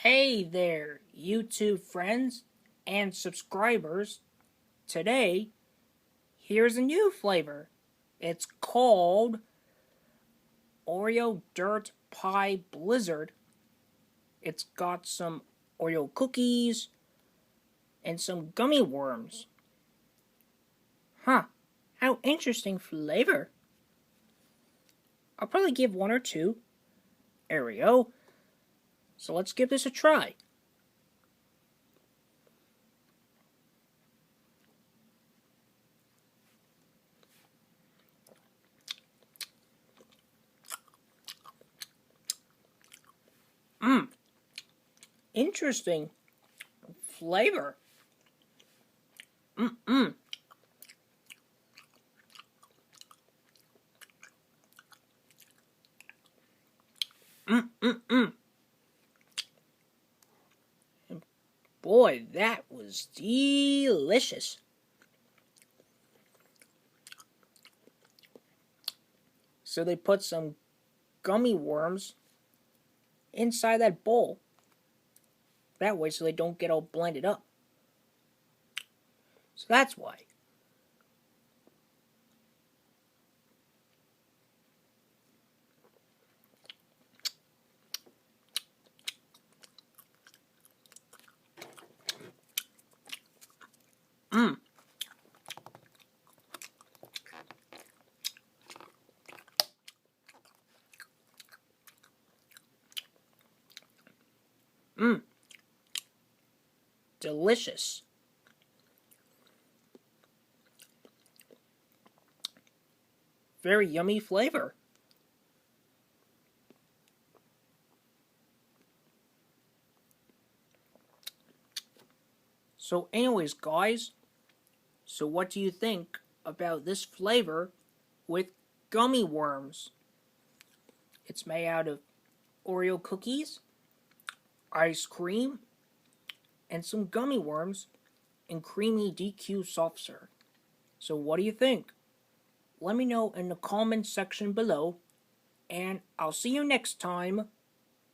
Hey there, YouTube friends and subscribers. Today, here's a new flavor. It's called Oreo Dirt Pie Blizzard. It's got some Oreo cookies and some gummy worms. Huh, how interesting flavor. I'll probably give one or two. There we go. So let's give this a try. Interesting flavor. Mmm. Mmm. Boy, that was delicious. So they put some gummy worms inside that bowl. That way so they don't get all blended up. So that's why. Mmm. Mmm. Delicious. Very yummy flavor. So anyways, guys, so what do you think about this flavor with gummy worms? It's made out of Oreo cookies, ice cream, and some gummy worms and creamy DQ soft serve. So what do you think? Let me know in the comments section below, and I'll see you next time.